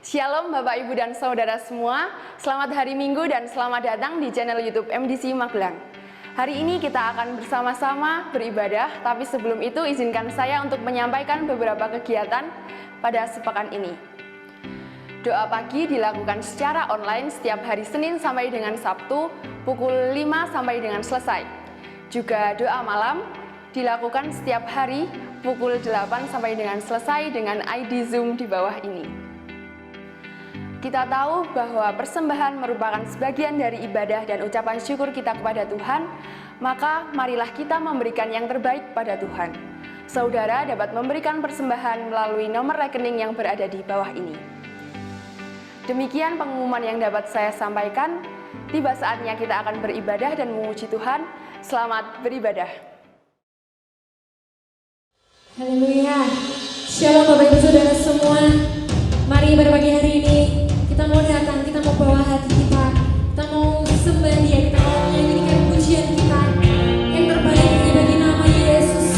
Shalom Bapak Ibu dan Saudara semua, selamat hari Minggu dan selamat datang di channel YouTube MDC Magelang. Hari ini kita akan bersama-sama beribadah, tapi sebelum itu izinkan saya untuk menyampaikan beberapa kegiatan pada sepekan ini. Doa pagi dilakukan secara online setiap hari Senin sampai dengan Sabtu pukul 5 sampai dengan selesai. Juga doa malam dilakukan setiap hari pukul 8 sampai dengan selesai dengan ID Zoom di bawah ini. Kita tahu bahwa persembahan merupakan sebagian dari ibadah dan ucapan syukur kita kepada Tuhan, maka marilah kita memberikan yang terbaik pada Tuhan. Saudara dapat memberikan persembahan melalui nomor rekening yang berada di bawah ini. Demikian pengumuman yang dapat saya sampaikan. Tiba saatnya kita akan beribadah dan memuji Tuhan. Selamat beribadah. Haleluya. Shalom Bapak Ibu Saudara semua. Mari pada pagi hari ini kita mau datang, kita mau bawa hati kita mau sembah Dia, kita mau menyanyikan pujian kita yang terbaik bagi nama Yesus.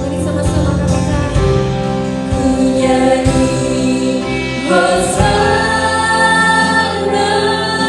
Mari sama-sama katakan, ku nyanyi Hosana, ku nyanyi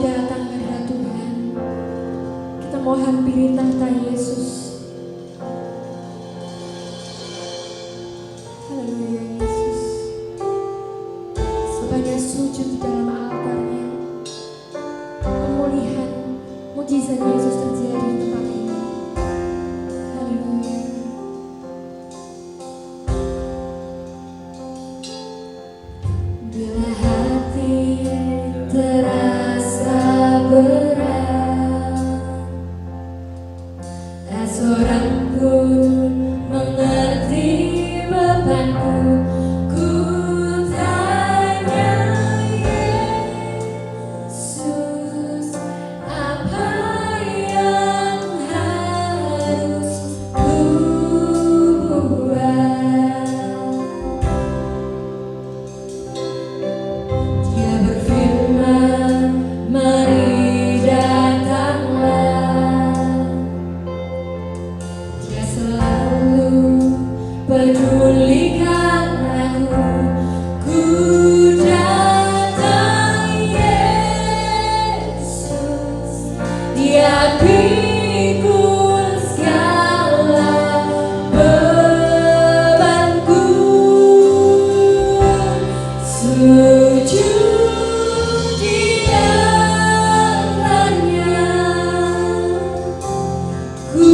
datang kepada Tuhan. Kita mau hampiri tahta Yesus. Haleluya Yesus. Sebanyak sujud di dalam altarnya, pemulihan mujizat Yesus terjadi di tempat ini. Haleluya. Bila hati terasa berat, tak seorang pun mengerti bebanku. Ku tanya Yesus, apa yang harus ku buat? Dia berfirman, mari datanglah. Dia selalu pedulikan aku. Ku datang Yesus, Dia pikul segala bebanku. Sujud di hadapannya, ku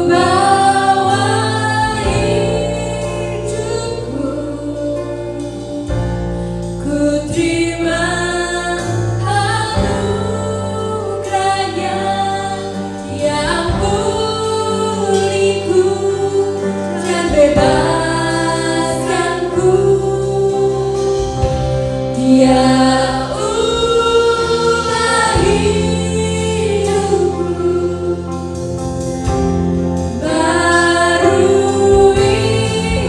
bawa hidupku. Ku terima anugerahnya, Dia ampuniku dan bebaskanku. Dia ubah hidupku, barui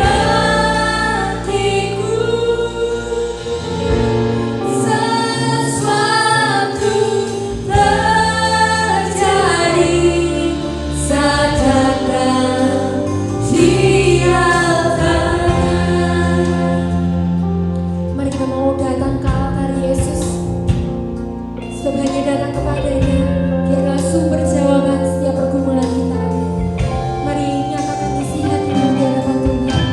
hatiku. Sesuatu terjadi saat datang di altar. Mari kita mau datang ke altar Yesus. Sebab hanya datang kepadanya, Dia adalah sumber jawaban setiap pergumulan kita. Mari nyatakan isi hatimu di hadapan Tuhan.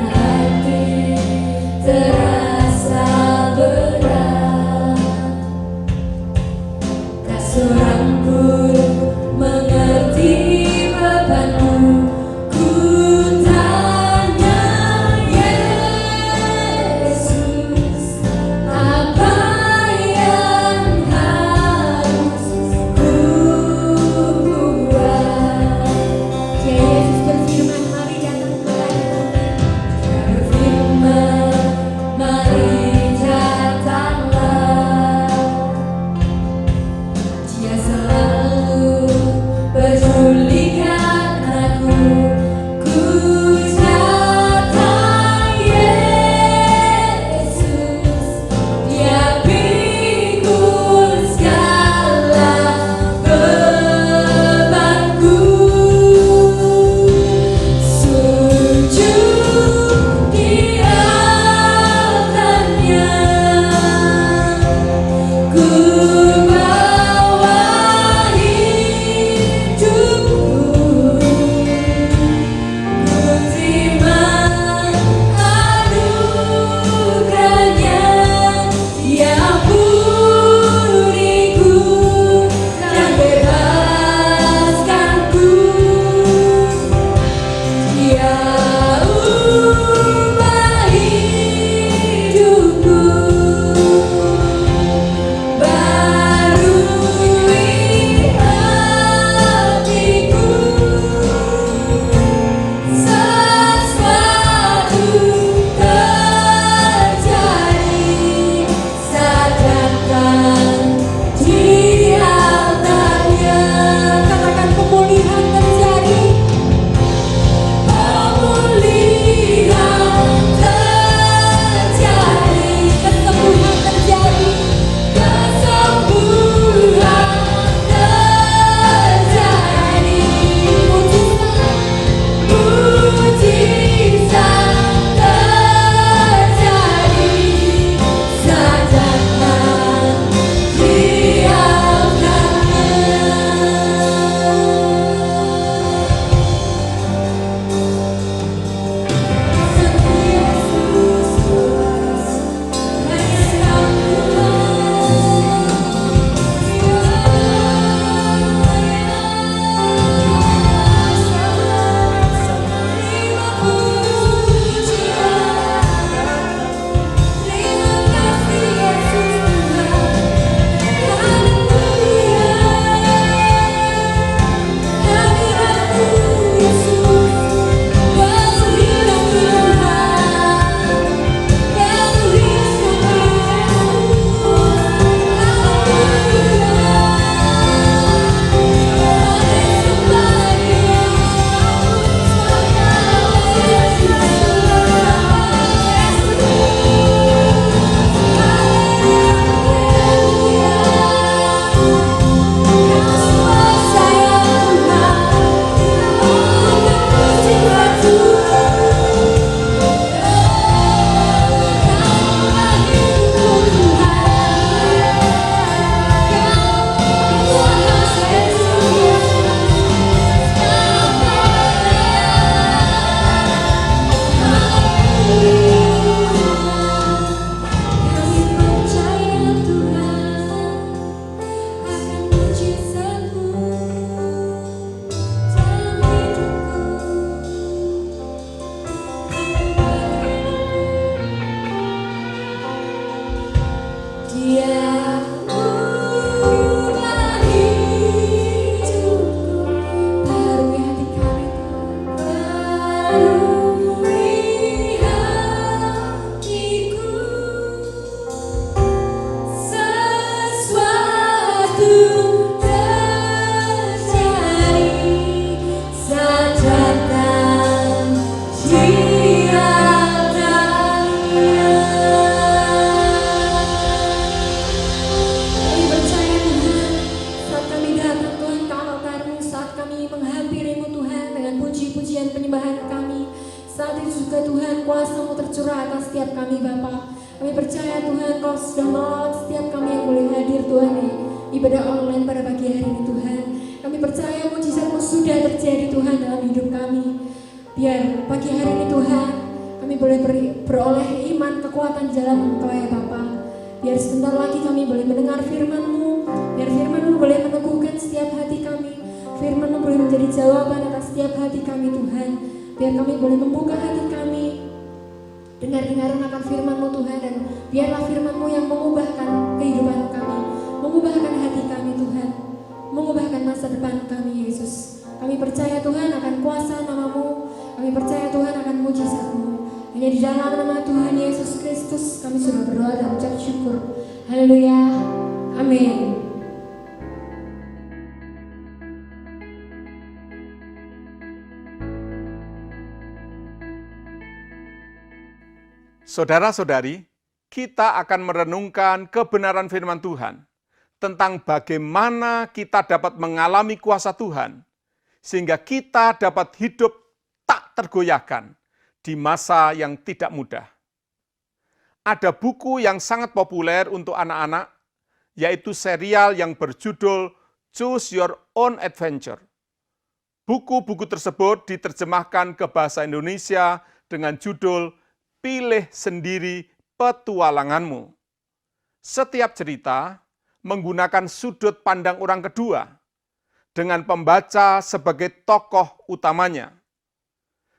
Hati terasa berat, tak seorang pun mengerti bebanku. Ku tanya Yesus, apa yang harus ku buat? Ya Yesus berfirman, mari datang kepada Tuhan. Dia berfirman, mari datanglah. Dia selalu percaya Tuhan Kau sudah menolong setiap kami yang boleh hadir Tuhan di ibadah online pada pagi hari ini Tuhan. Kami percaya mujizat-Mu sudah terjadi Tuhan dalam hidup kami. Biar pagi hari ini Tuhan kami boleh beroleh iman kekuatan di dalam Engkau ya Bapa. Biar sebentar lagi kami boleh mendengar firman-Mu. Biar firman-Mu boleh meneguhkan setiap hati kami. Firman-Mu boleh menjadi jawaban atas setiap hati kami Tuhan. Biar kami boleh membuka hati kami dengar-dengaran akan firman-Mu Tuhan, dan biarlah firman-Mu yang mengubahkan kehidupan kami, mengubahkan hati kami Tuhan, mengubahkan masa depan kami Yesus. Kami percaya Tuhan akan kuasa nama-Mu, kami percaya Tuhan akan mujizat-Mu. Hanya di dalam nama Tuhan Yesus Kristus kami sudah berdoa dan ucap syukur. Haleluya, amin. Saudara-saudari, kita akan merenungkan kebenaran firman Tuhan tentang bagaimana kita dapat mengalami kuasa Tuhan, sehingga kita dapat hidup tak tergoyahkan di masa yang tidak mudah. Ada buku yang sangat populer untuk anak-anak, yaitu serial yang berjudul Choose Your Own Adventure. Buku-buku tersebut diterjemahkan ke bahasa Indonesia dengan judul Pilih Sendiri Petualanganmu. Setiap cerita menggunakan sudut pandang orang kedua, dengan pembaca sebagai tokoh utamanya.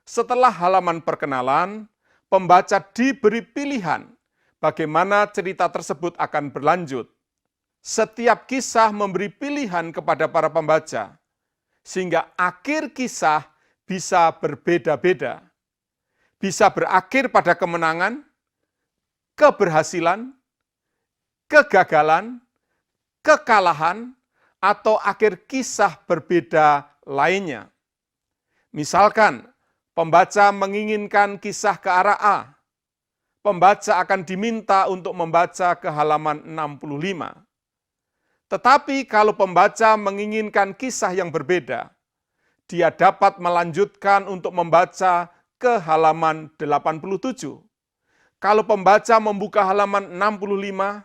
Setelah halaman perkenalan, pembaca diberi pilihan bagaimana cerita tersebut akan berlanjut. Setiap kisah memberi pilihan kepada para pembaca, sehingga akhir kisah bisa berbeda-beda. Bisa berakhir pada kemenangan, keberhasilan, kegagalan, kekalahan, atau akhir kisah berbeda lainnya. Misalkan, pembaca menginginkan kisah ke arah A, pembaca akan diminta untuk membaca ke halaman 65. Tetapi kalau pembaca menginginkan kisah yang berbeda, dia dapat melanjutkan untuk membaca ke halaman 87. Kalau pembaca membuka halaman 65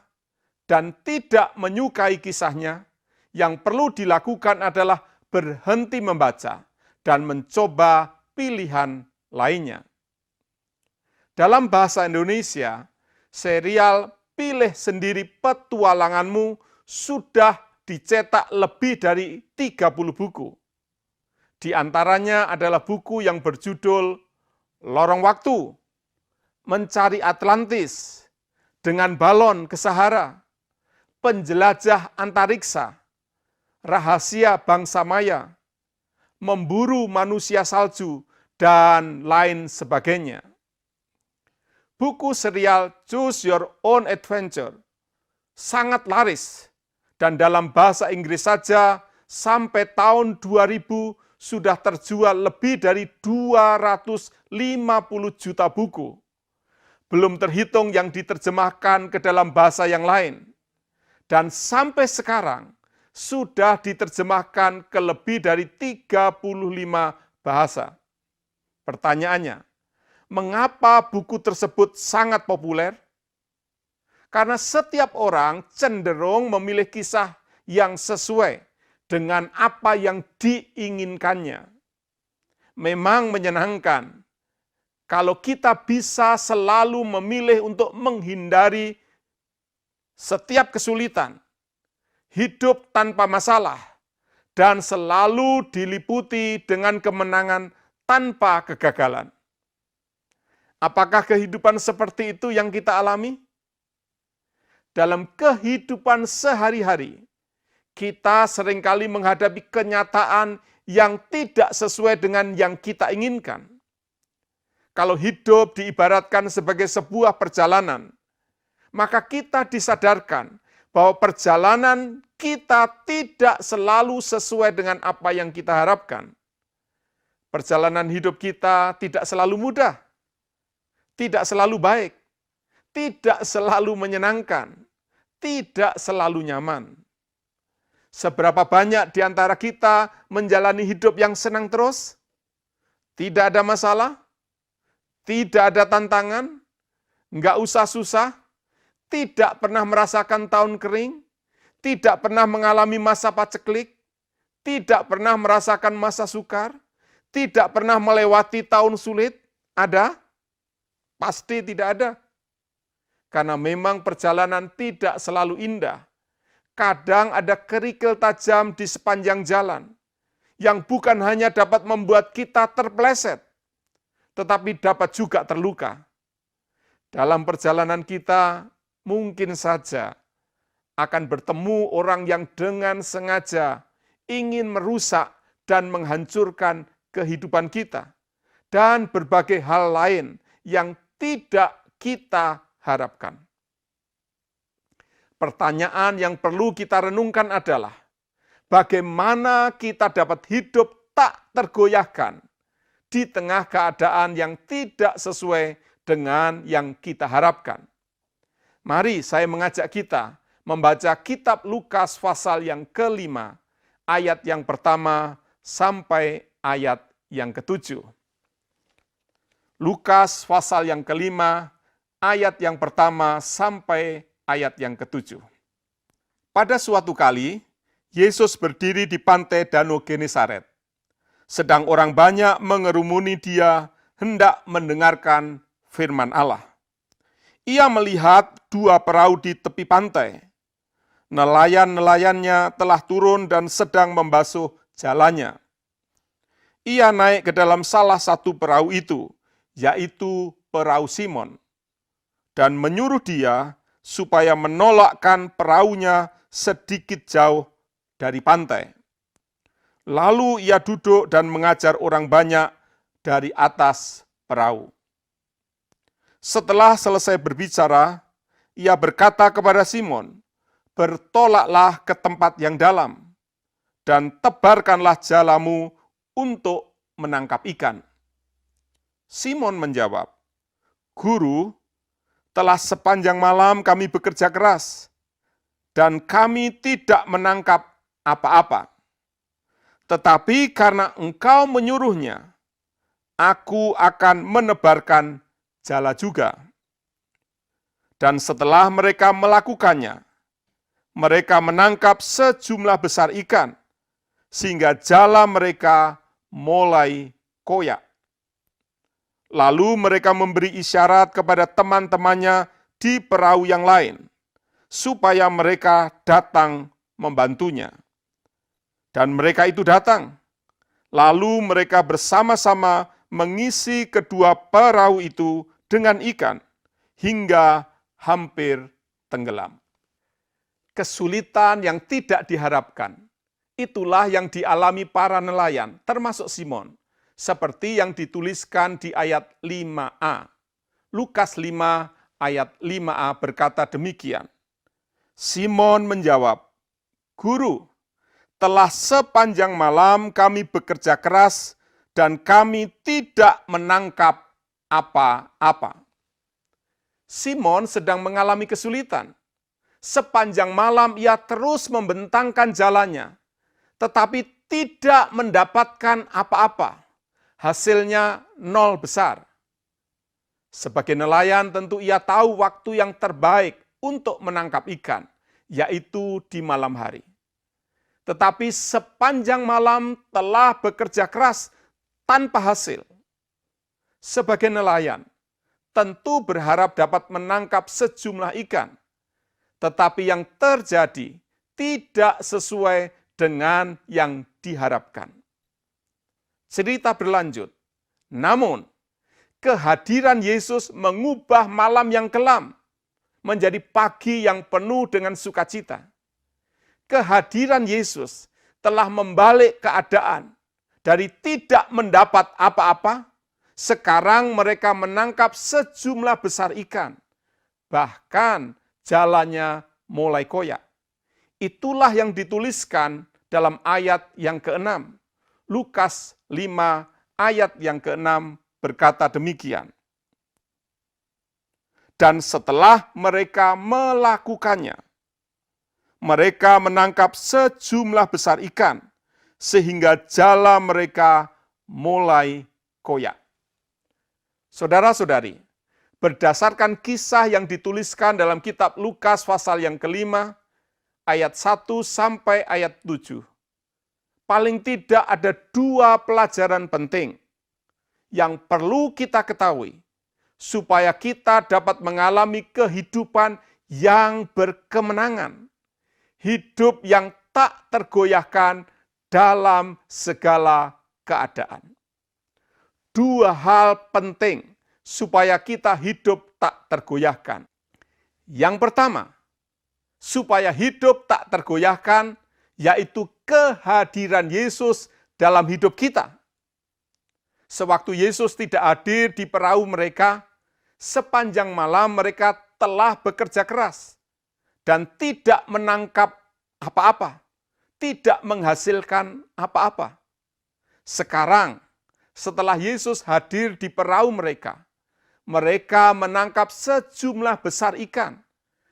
dan tidak menyukai kisahnya, yang perlu dilakukan adalah berhenti membaca dan mencoba pilihan lainnya. Dalam bahasa Indonesia, serial Pilih Sendiri Petualanganmu sudah dicetak lebih dari 30 buku. Di antaranya adalah buku yang berjudul Lorong Waktu, Mencari Atlantis, Dengan Balon ke Sahara, Penjelajah Antariksa, Rahasia Bangsa Maya, Memburu Manusia Salju, dan lain sebagainya. Buku serial Choose Your Own Adventure sangat laris, dan dalam bahasa Inggris saja sampai tahun 2000 sudah terjual lebih dari 250 juta buku. Belum terhitung yang diterjemahkan ke dalam bahasa yang lain. Dan sampai sekarang sudah diterjemahkan ke lebih dari 35 bahasa. Pertanyaannya, mengapa buku tersebut sangat populer? Karena setiap orang cenderung memilih kisah yang sesuai dengan apa yang diinginkannya. Memang menyenangkan kalau kita bisa selalu memilih untuk menghindari setiap kesulitan, hidup tanpa masalah, dan selalu diliputi dengan kemenangan tanpa kegagalan. Apakah kehidupan seperti itu yang kita alami? Dalam kehidupan sehari-hari, kita seringkali menghadapi kenyataan yang tidak sesuai dengan yang kita inginkan. Kalau hidup diibaratkan sebagai sebuah perjalanan, maka kita disadarkan bahwa perjalanan kita tidak selalu sesuai dengan apa yang kita harapkan. Perjalanan hidup kita tidak selalu mudah, tidak selalu baik, tidak selalu menyenangkan, tidak selalu nyaman. Seberapa banyak di antara kita menjalani hidup yang senang terus? Tidak ada masalah? Tidak ada tantangan? Nggak usah susah? tidak pernah merasakan tahun kering, tidak pernah mengalami masa paceklik, tidak pernah merasakan masa sukar, tidak pernah melewati tahun sulit? Ada? Pasti tidak ada. Karena memang perjalanan tidak selalu indah. Kadang ada kerikil tajam di sepanjang jalan, yang bukan hanya dapat membuat kita terpeleset, tetapi dapat juga terluka. Dalam perjalanan kita, mungkin saja akan bertemu orang yang dengan sengaja ingin merusak dan menghancurkan kehidupan kita, dan berbagai hal lain yang tidak kita harapkan. Pertanyaan yang perlu kita renungkan adalah, bagaimana kita dapat hidup tak tergoyahkan di tengah keadaan yang tidak sesuai dengan yang kita harapkan. Mari saya mengajak kita membaca kitab Lukas pasal yang ke-5, ayat yang pertama sampai ayat yang ke-7. Lukas pasal yang ke-5, ayat yang pertama sampai ayat yang ke-7. Pada suatu kali, Yesus berdiri di pantai Danau Genesaret. Sedang orang banyak mengerumuni dia hendak mendengarkan firman Allah. Ia melihat dua perahu di tepi pantai. Nelayan-nelayannya telah turun dan sedang membasuh jalannya. Ia naik ke dalam salah satu perahu itu, yaitu perahu Simon, dan menyuruh dia supaya menolakkan perahunya sedikit jauh dari pantai. Lalu ia duduk dan mengajar orang banyak dari atas perahu. Setelah selesai berbicara, ia berkata kepada Simon, "Bertolaklah ke tempat yang dalam, dan tebarkanlah jalamu untuk menangkap ikan." Simon menjawab, "Guru, telah sepanjang malam kami bekerja keras, dan kami tidak menangkap apa-apa. Tetapi karena engkau menyuruhnya, aku akan menebarkan jala juga." Dan setelah mereka melakukannya, mereka menangkap sejumlah besar ikan, sehingga jala mereka mulai koyak. Lalu mereka memberi isyarat kepada teman-temannya di perahu yang lain, supaya mereka datang membantunya. Dan mereka itu datang. Lalu mereka bersama-sama mengisi kedua perahu itu dengan ikan, hingga hampir tenggelam. Kesulitan yang tidak diharapkan, itulah yang dialami para nelayan, termasuk Simon, seperti yang dituliskan di ayat 5a. Lukas 5 ayat 5a berkata demikian. Simon menjawab, "Guru, telah sepanjang malam kami bekerja keras dan kami tidak menangkap apa-apa." Simon sedang mengalami kesulitan. Sepanjang malam ia terus membentangkan jalannya, tetapi tidak mendapatkan apa-apa. Hasilnya nol besar. Sebagai nelayan tentu ia tahu waktu yang terbaik untuk menangkap ikan, yaitu di malam hari. Tetapi sepanjang malam telah bekerja keras tanpa hasil. Sebagai nelayan, tentu berharap dapat menangkap sejumlah ikan, tetapi yang terjadi tidak sesuai dengan yang diharapkan. Cerita berlanjut, namun kehadiran Yesus mengubah malam yang kelam menjadi pagi yang penuh dengan sukacita. Kehadiran Yesus telah membalik keadaan dari tidak mendapat apa-apa, sekarang mereka menangkap sejumlah besar ikan. Bahkan jalannya mulai koyak. Itulah yang dituliskan dalam ayat yang ke-6. Lukas 5 ayat yang ke-6 berkata demikian. Dan setelah mereka melakukannya, mereka menangkap sejumlah besar ikan, sehingga jala mereka mulai koyak. Saudara-saudari, berdasarkan kisah yang dituliskan dalam kitab Lukas pasal yang kelima, ayat 1 sampai ayat 7. Paling tidak ada 2 pelajaran penting yang perlu kita ketahui supaya kita dapat mengalami kehidupan yang berkemenangan, hidup yang tak tergoyahkan dalam segala keadaan. 2 hal penting supaya kita hidup tak tergoyahkan. Yang pertama, supaya hidup tak tergoyahkan, yaitu kehadiran Yesus dalam hidup kita. Sewaktu Yesus tidak hadir di perahu mereka, sepanjang malam mereka telah bekerja keras dan tidak menangkap apa-apa, tidak menghasilkan apa-apa. Sekarang, setelah Yesus hadir di perahu mereka, mereka menangkap sejumlah besar ikan,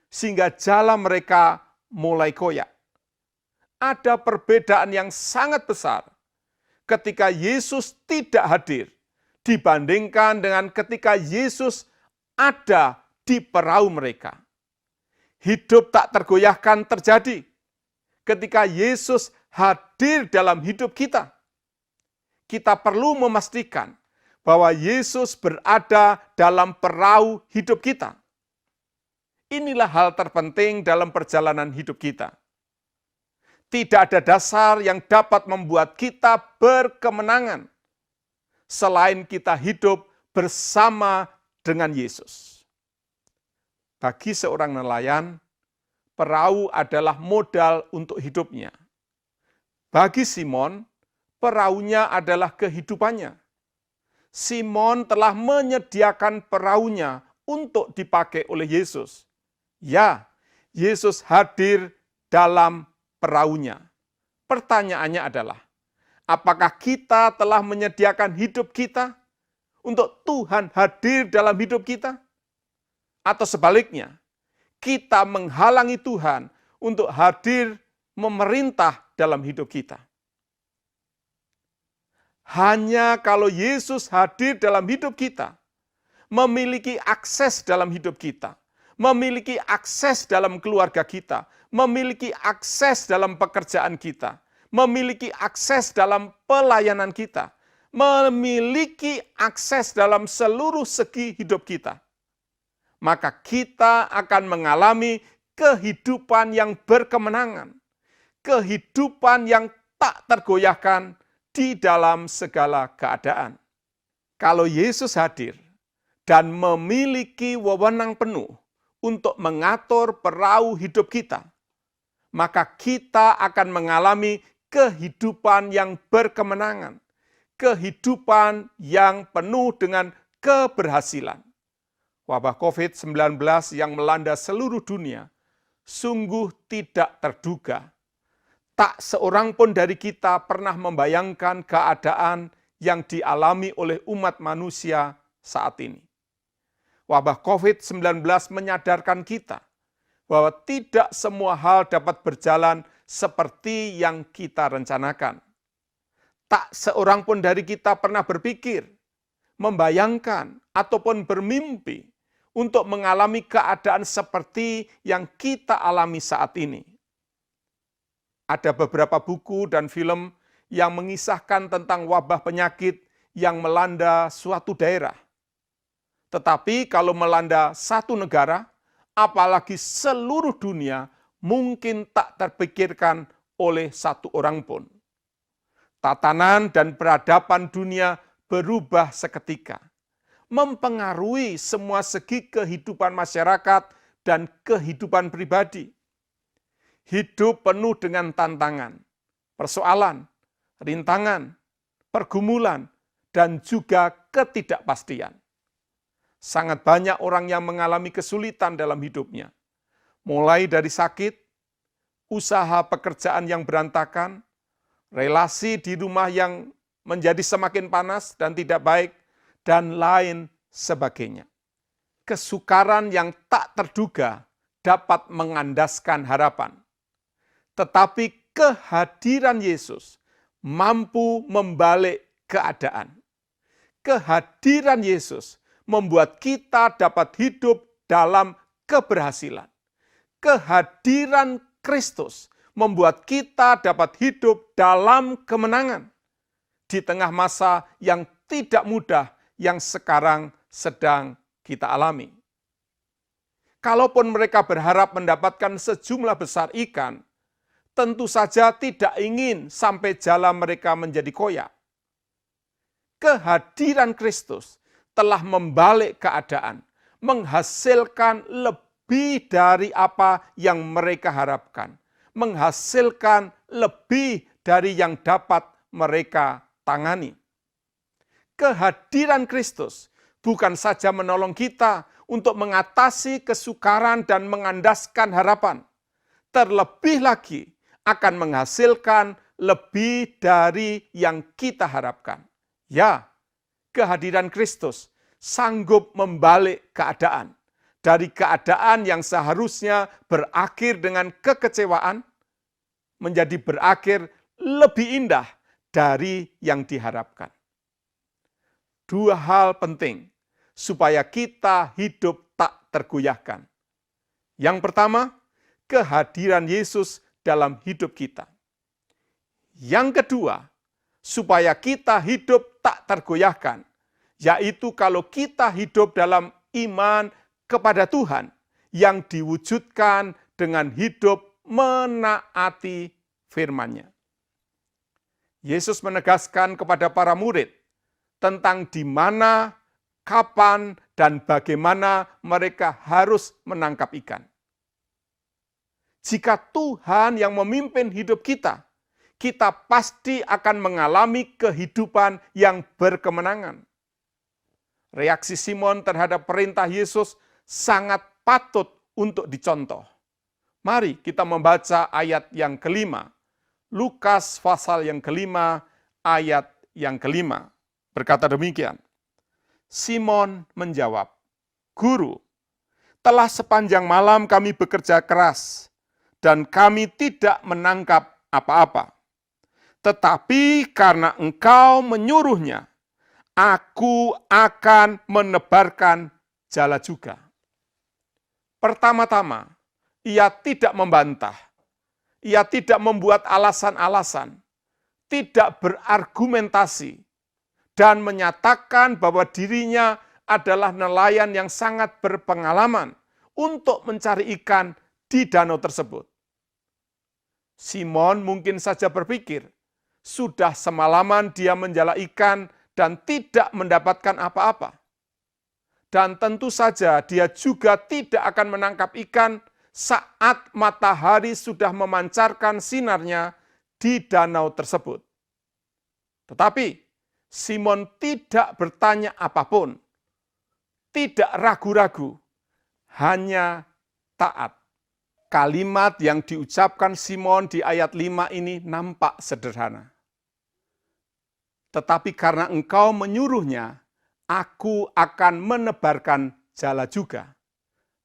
sehingga jala mereka mulai koyak. Ada perbedaan yang sangat besar ketika Yesus tidak hadir dibandingkan dengan ketika Yesus ada di perahu mereka. Hidup tak tergoyahkan terjadi ketika Yesus hadir dalam hidup kita. Kita perlu memastikan bahwa Yesus berada dalam perahu hidup kita. Inilah hal terpenting dalam perjalanan hidup kita. Tidak ada dasar yang dapat membuat kita berkemenangan selain kita hidup bersama dengan Yesus. Bagi seorang nelayan, perahu adalah modal untuk hidupnya. Bagi Simon, perahunya adalah kehidupannya. Simon telah menyediakan perahunya untuk dipakai oleh Yesus. Ya, Yesus hadir dalam perahunya. Pertanyaannya adalah, apakah kita telah menyediakan hidup kita untuk Tuhan hadir dalam hidup kita? Atau sebaliknya, kita menghalangi Tuhan untuk hadir memerintah dalam hidup kita? Hanya kalau Yesus hadir dalam hidup kita, memiliki akses dalam hidup kita, memiliki akses dalam keluarga kita, memiliki akses dalam pekerjaan kita, memiliki akses dalam pelayanan kita, memiliki akses dalam seluruh segi hidup kita, maka kita akan mengalami kehidupan yang berkemenangan, kehidupan yang tak tergoyahkan di dalam segala keadaan. Kalau Yesus hadir dan memiliki wewenang penuh untuk mengatur perahu hidup kita, maka kita akan mengalami kehidupan yang berkemenangan, kehidupan yang penuh dengan keberhasilan. Wabah COVID-19 yang melanda seluruh dunia sungguh tidak terduga. Tak seorang pun dari kita pernah membayangkan keadaan yang dialami oleh umat manusia saat ini. Wabah COVID-19 menyadarkan kita bahwa tidak semua hal dapat berjalan seperti yang kita rencanakan. Tak seorang pun dari kita pernah berpikir, membayangkan, ataupun bermimpi untuk mengalami keadaan seperti yang kita alami saat ini. Ada beberapa buku dan film yang mengisahkan tentang wabah penyakit yang melanda suatu daerah. Tetapi kalau melanda satu negara, apalagi seluruh dunia, mungkin tak terpikirkan oleh satu orang pun. Tatanan dan peradaban dunia berubah seketika, mempengaruhi semua segi kehidupan masyarakat dan kehidupan pribadi. Hidup penuh dengan tantangan, persoalan, rintangan, pergumulan, dan juga ketidakpastian. Sangat banyak orang yang mengalami kesulitan dalam hidupnya, mulai dari sakit, usaha pekerjaan yang berantakan, relasi di rumah yang menjadi semakin panas dan tidak baik, dan lain sebagainya. Kesukaran yang tak terduga dapat mengandaskan harapan. Tetapi kehadiran Yesus mampu membalik keadaan. Kehadiran Yesus membuat kita dapat hidup dalam keberhasilan. Kehadiran Kristus membuat kita dapat hidup dalam kemenangan di tengah masa yang tidak mudah yang sekarang sedang kita alami. Kalaupun mereka berharap mendapatkan sejumlah besar ikan, tentu saja tidak ingin sampai jala mereka menjadi koyak. Kehadiran Kristus telah membalik keadaan, menghasilkan lebih dari apa yang mereka harapkan, menghasilkan lebih dari yang dapat mereka tangani. Kehadiran Kristus bukan saja menolong kita untuk mengatasi kesukaran dan mengandaskan harapan, terlebih lagi akan menghasilkan lebih dari yang kita harapkan. Ya, kehadiran Kristus sanggup membalik keadaan dari keadaan yang seharusnya berakhir dengan kekecewaan menjadi berakhir lebih indah dari yang diharapkan. Dua hal penting supaya kita hidup tak tergoyahkan. Yang pertama, kehadiran Yesus dalam hidup kita. Yang kedua, supaya kita hidup tak tergoyahkan, yaitu kalau kita hidup dalam iman kepada Tuhan yang diwujudkan dengan hidup menaati firman-Nya. Yesus menegaskan kepada para murid tentang di mana, kapan, dan bagaimana mereka harus menangkap ikan. Jika Tuhan yang memimpin hidup kita, kita pasti akan mengalami kehidupan yang berkemenangan. Reaksi Simon terhadap perintah Yesus sangat patut untuk dicontoh. Mari kita membaca ayat yang kelima. Lukas pasal yang kelima, ayat yang kelima. Berkata demikian, Simon menjawab, Guru, telah sepanjang malam kami bekerja keras, dan kami tidak menangkap apa-apa. Tetapi karena Engkau menyuruhnya, aku akan menebarkan jala juga. Pertama-tama, ia tidak membantah. Ia tidak membuat alasan-alasan, tidak berargumentasi, dan menyatakan bahwa dirinya adalah nelayan yang sangat berpengalaman untuk mencari ikan di danau tersebut. Simon mungkin saja berpikir, sudah semalaman dia menjala ikan dan tidak mendapatkan apa-apa. Dan tentu saja dia juga tidak akan menangkap ikan saat matahari sudah memancarkan sinarnya di danau tersebut. Tetapi Simon tidak bertanya apapun, tidak ragu-ragu, hanya taat. Kalimat yang diucapkan Simon di ayat 5 ini nampak sederhana. Tetapi karena Engkau menyuruhnya, aku akan menebarkan jala juga.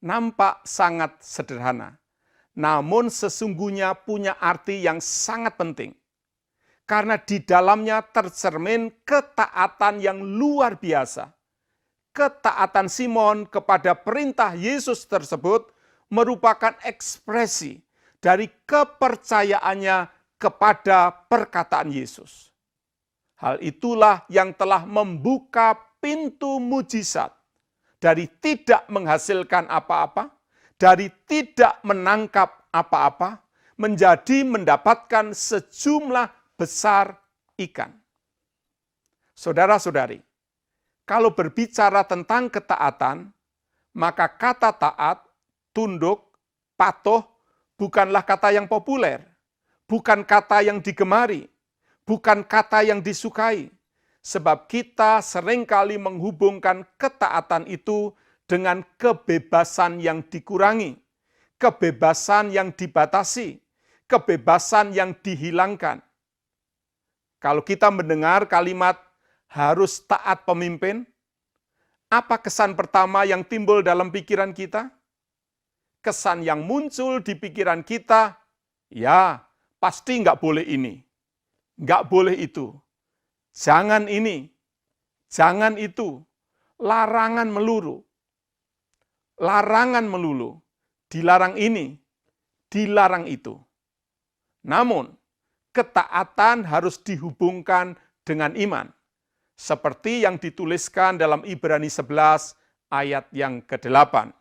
Nampak sangat sederhana, namun sesungguhnya punya arti yang sangat penting. Karena di dalamnya tercermin ketaatan yang luar biasa. Ketaatan Simon kepada perintah Yesus tersebut merupakan ekspresi dari kepercayaannya kepada perkataan Yesus. Hal itulah yang telah membuka pintu mujizat dari tidak menghasilkan apa-apa, dari tidak menangkap apa-apa, menjadi mendapatkan sejumlah besar ikan. Saudara-saudari, kalau berbicara tentang ketaatan, maka kata taat, tunduk, patuh bukanlah kata yang populer, bukan kata yang digemari, bukan kata yang disukai, sebab kita seringkali menghubungkan ketaatan itu dengan kebebasan yang dikurangi, kebebasan yang dibatasi, kebebasan yang dihilangkan. Kalau kita mendengar kalimat harus taat pemimpin, apa kesan pertama yang timbul dalam pikiran kita? Kesan yang muncul di pikiran kita, ya pasti nggak boleh ini, nggak boleh itu, jangan ini, jangan itu, larangan melulu. Larangan melulu, dilarang ini, dilarang itu. Namun, ketaatan harus dihubungkan dengan iman, seperti yang dituliskan dalam Ibrani 11 ayat yang ke-8.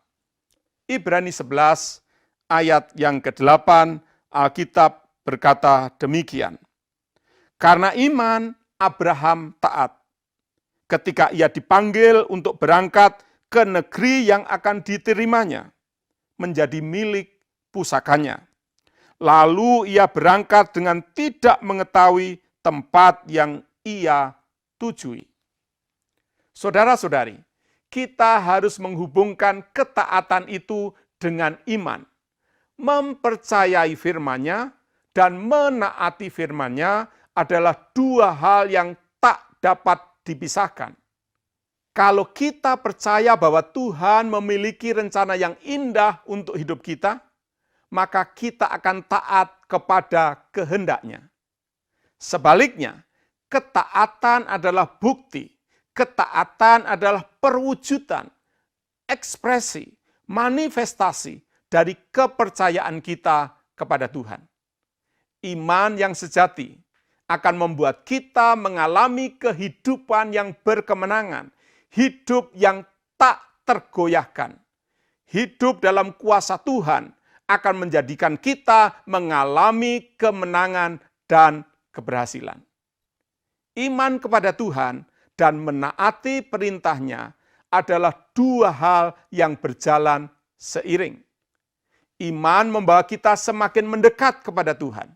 Ibrani 11 ayat yang ke-8, Alkitab berkata demikian. Karena iman, Abraham taat. Ketika ia dipanggil untuk berangkat ke negeri yang akan diterimanya, menjadi milik pusakanya. Lalu ia berangkat dengan tidak mengetahui tempat yang ia tujui. Saudara-saudari, kita harus menghubungkan ketaatan itu dengan iman. Mempercayai firman-Nya dan menaati firman-Nya adalah dua hal yang tak dapat dipisahkan. Kalau kita percaya bahwa Tuhan memiliki rencana yang indah untuk hidup kita, maka kita akan taat kepada kehendak-Nya. Sebaliknya, ketaatan adalah bukti, ketaatan adalah perwujudan, ekspresi, manifestasi dari kepercayaan kita kepada Tuhan. Iman yang sejati akan membuat kita mengalami kehidupan yang berkemenangan, hidup yang tak tergoyahkan. Hidup dalam kuasa Tuhan akan menjadikan kita mengalami kemenangan dan keberhasilan. Iman kepada Tuhan dan menaati perintah-Nya adalah dua hal yang berjalan seiring. Iman membawa kita semakin mendekat kepada Tuhan,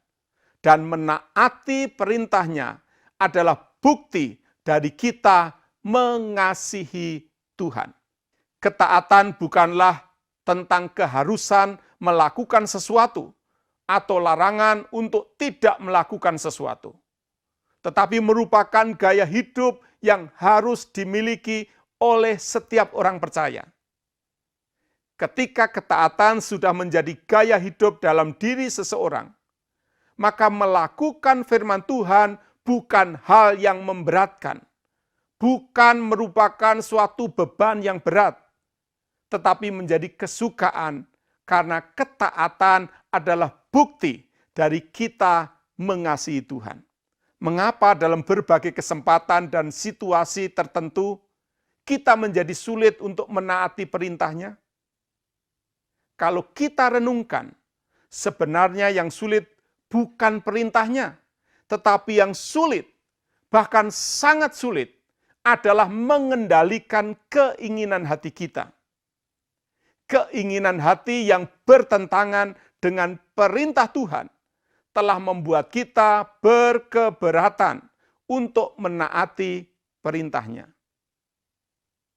dan menaati perintah-Nya adalah bukti dari kita mengasihi Tuhan. Ketaatan bukanlah tentang keharusan melakukan sesuatu atau larangan untuk tidak melakukan sesuatu, tetapi merupakan gaya hidup yang harus dimiliki oleh setiap orang percaya. Ketika ketaatan sudah menjadi gaya hidup dalam diri seseorang, maka melakukan firman Tuhan bukan hal yang memberatkan, bukan merupakan suatu beban yang berat, tetapi menjadi kesukaan karena ketaatan adalah bukti dari kita mengasihi Tuhan. Mengapa dalam berbagai kesempatan dan situasi tertentu kita menjadi sulit untuk menaati perintah-Nya? Kalau kita renungkan, sebenarnya yang sulit bukan perintah-Nya, tetapi yang sulit, bahkan sangat sulit, adalah mengendalikan keinginan hati kita. Keinginan hati yang bertentangan dengan perintah Tuhan telah membuat kita berkeberatan untuk menaati perintah-Nya.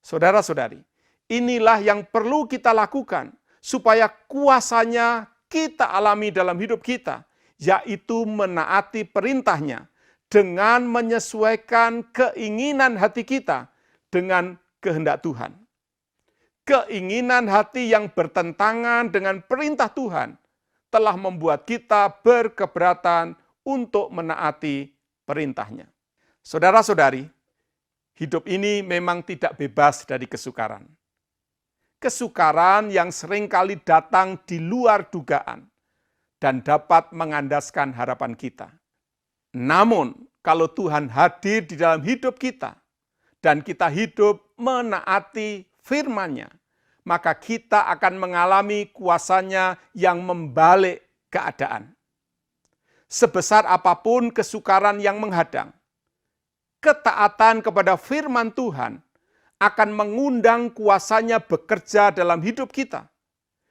Saudara-saudari, inilah yang perlu kita lakukan supaya kuasa-Nya kita alami dalam hidup kita, yaitu menaati perintah-Nya dengan menyesuaikan keinginan hati kita dengan kehendak Tuhan. Keinginan hati yang bertentangan dengan perintah Tuhan telah membuat kita berkeberatan untuk menaati perintah-Nya. Saudara-saudari, hidup ini memang tidak bebas dari kesukaran. Kesukaran yang seringkali datang di luar dugaan dan dapat mengandaskan harapan kita. Namun, kalau Tuhan hadir di dalam hidup kita dan kita hidup menaati firman-Nya, maka kita akan mengalami kuasa-Nya yang membalik keadaan. Sebesar apapun kesukaran yang menghadang, ketaatan kepada firman Tuhan akan mengundang kuasa-Nya bekerja dalam hidup kita,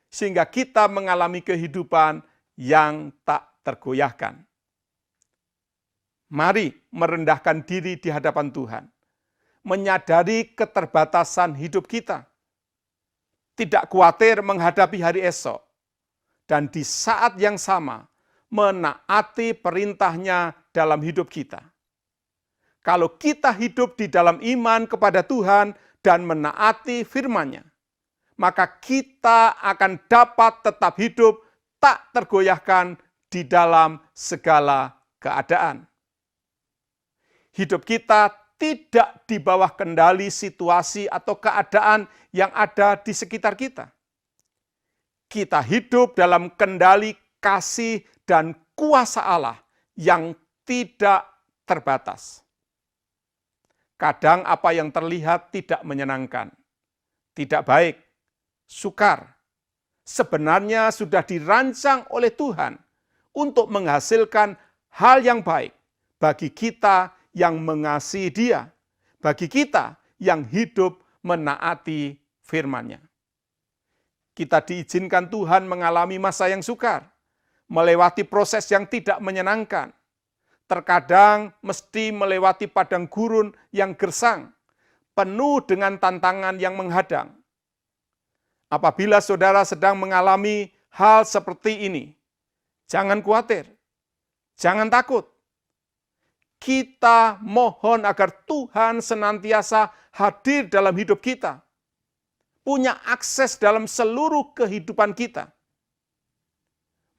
sehingga kita mengalami kehidupan yang tak tergoyahkan. Mari merendahkan diri di hadapan Tuhan, menyadari keterbatasan hidup kita, tidak khawatir menghadapi hari esok, dan di saat yang sama menaati perintah-Nya dalam hidup kita. Kalau kita hidup di dalam iman kepada Tuhan dan menaati firman-Nya, maka kita akan dapat tetap hidup tak tergoyahkan di dalam segala keadaan. Hidup kita tidak di bawah kendali situasi atau keadaan yang ada di sekitar kita. Kita hidup dalam kendali kasih dan kuasa Allah yang tidak terbatas. Kadang apa yang terlihat tidak menyenangkan, tidak baik, sukar. Sebenarnya sudah dirancang oleh Tuhan untuk menghasilkan hal yang baik bagi kita yang mengasihi Dia, bagi kita yang hidup menaati firman-Nya. Kita diizinkan Tuhan mengalami masa yang sukar, melewati proses yang tidak menyenangkan. Terkadang mesti melewati padang gurun yang gersang, penuh dengan tantangan yang menghadang. Apabila saudara sedang mengalami hal seperti ini, jangan khawatir, jangan takut. Kita mohon agar Tuhan senantiasa hadir dalam hidup kita, punya akses dalam seluruh kehidupan kita.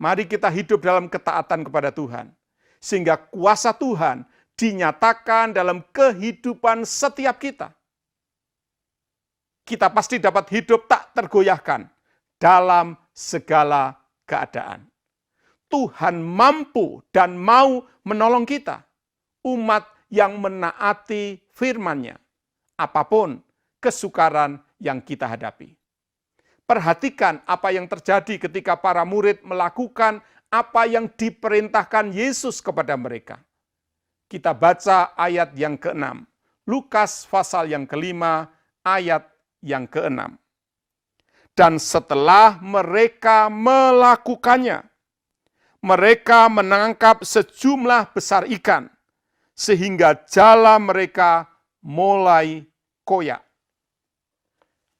Mari kita hidup dalam ketaatan kepada Tuhan, sehingga kuasa Tuhan dinyatakan dalam kehidupan setiap kita. Kita pasti dapat hidup tak tergoyahkan dalam segala keadaan. Tuhan mampu dan mau menolong kita, umat yang menaati firman-Nya, apapun kesukaran yang kita hadapi. Perhatikan apa yang terjadi ketika para murid melakukan apa yang diperintahkan Yesus kepada mereka. Kita baca ayat yang ke-6, Lukas pasal yang ke-5, ayat yang ke-6. Dan setelah mereka melakukannya, mereka menangkap sejumlah besar ikan, sehingga jala mereka mulai koyak.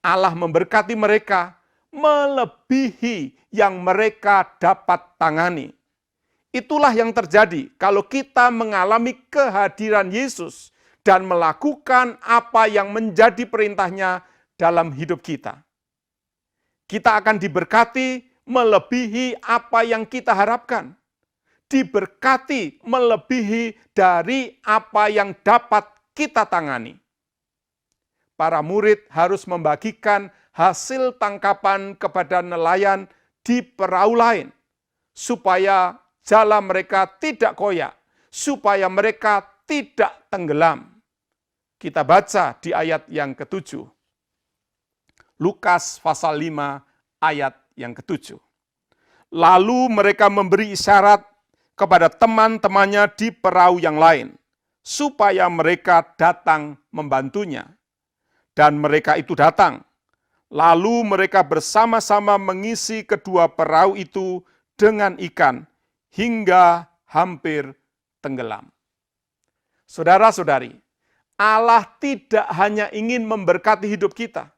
Allah memberkati mereka melebihi yang mereka dapat tangani. Itulah yang terjadi kalau kita mengalami kehadiran Yesus dan melakukan apa yang menjadi perintahnya dalam hidup kita. Kita akan diberkati melebihi apa yang kita harapkan. Diberkati melebihi dari apa yang dapat kita tangani. Para murid harus membagikan hasil tangkapan kepada nelayan di perahu lain, supaya jala mereka tidak koyak, supaya mereka tidak tenggelam. Kita baca di ayat yang ke-7. Lukas pasal 5 ayat yang ke-7. Lalu mereka memberi isyarat kepada teman-temannya di perahu yang lain, supaya mereka datang membantunya. Dan mereka itu datang. Lalu mereka bersama-sama mengisi kedua perahu itu dengan ikan, hingga hampir tenggelam. Saudara-saudari, Allah tidak hanya ingin memberkati hidup kita.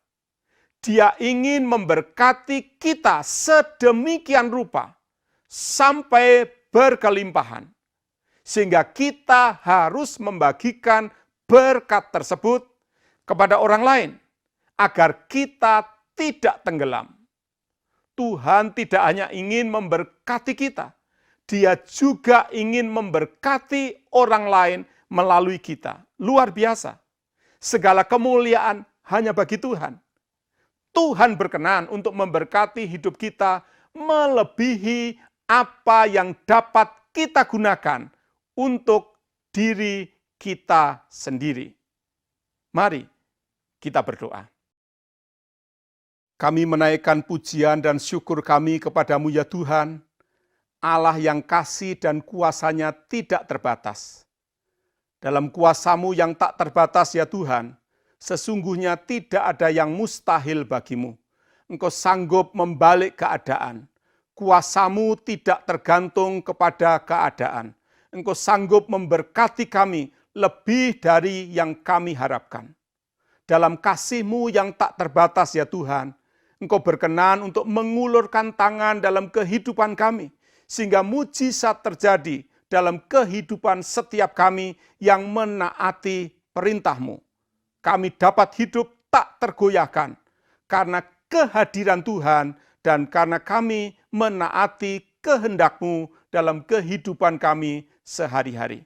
Dia ingin memberkati kita sedemikian rupa, sampai berkelimpahan. Sehingga kita harus membagikan berkat tersebut kepada orang lain, agar kita tidak tenggelam. Tuhan tidak hanya ingin memberkati kita, Dia juga ingin memberkati orang lain melalui kita. Luar biasa. Segala kemuliaan hanya bagi Tuhan. Tuhan berkenan untuk memberkati hidup kita melebihi apa yang dapat kita gunakan untuk diri kita sendiri. Mari kita berdoa. Kami menaikkan pujian dan syukur kami kepadamu ya Tuhan, Allah yang kasih dan kuasa-Nya tidak terbatas. Dalam kuasa-Mu yang tak terbatas ya Tuhan, sesungguhnya tidak ada yang mustahil bagimu. Engkau sanggup membalik keadaan. Kuasa-Mu tidak tergantung kepada keadaan. Engkau sanggup memberkati kami lebih dari yang kami harapkan. Dalam kasih-Mu yang tak terbatas ya Tuhan, Engkau berkenan untuk mengulurkan tangan dalam kehidupan kami, sehingga mujizat terjadi dalam kehidupan setiap kami yang menaati perintah-Mu. Kami dapat hidup tak tergoyahkan karena kehadiran Tuhan dan karena kami menaati kehendak-Mu dalam kehidupan kami sehari-hari.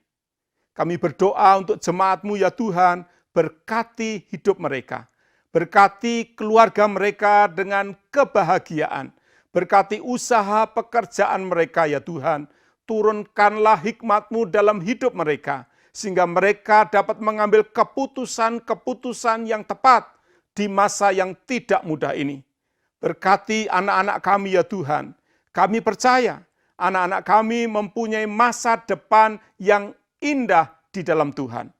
Kami berdoa untuk jemaat-Mu ya Tuhan, berkati hidup mereka. Berkati keluarga mereka dengan kebahagiaan. Berkati usaha pekerjaan mereka ya Tuhan. Turunkanlah hikmat-Mu dalam hidup mereka, sehingga mereka dapat mengambil keputusan-keputusan yang tepat di masa yang tidak mudah ini. Berkati anak-anak kami ya Tuhan. Kami percaya anak-anak kami mempunyai masa depan yang indah di dalam Tuhan.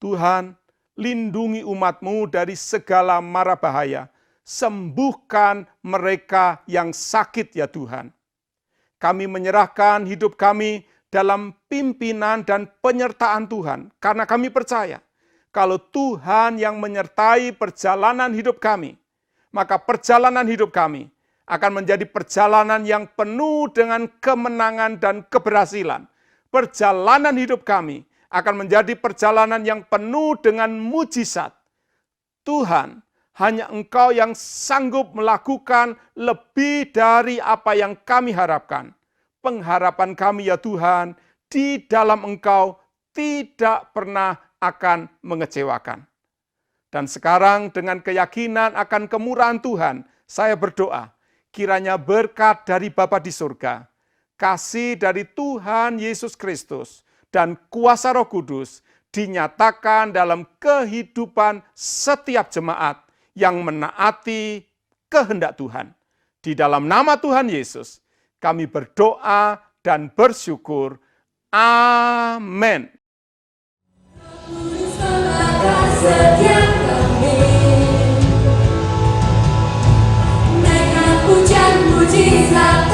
Tuhan, lindungi umat-Mu dari segala mara bahaya. Sembuhkan mereka yang sakit ya Tuhan. Kami menyerahkan hidup kami dalam pimpinan dan penyertaan Tuhan. Karena kami percaya, kalau Tuhan yang menyertai perjalanan hidup kami, maka perjalanan hidup kami akan menjadi perjalanan yang penuh dengan kemenangan dan keberhasilan. Perjalanan hidup kami akan menjadi perjalanan yang penuh dengan mujizat. Tuhan, hanya Engkau yang sanggup melakukan lebih dari apa yang kami harapkan. Pengharapan kami ya Tuhan, di dalam Engkau tidak pernah akan mengecewakan. Dan sekarang dengan keyakinan akan kemurahan Tuhan, saya berdoa, kiranya berkat dari Bapa di surga, kasih dari Tuhan Yesus Kristus, dan kuasa Roh Kudus dinyatakan dalam kehidupan setiap jemaat yang menaati kehendak Tuhan. Di dalam nama Tuhan Yesus, kami berdoa dan bersyukur. Amin. Setiap kami naikkan pujian mujizat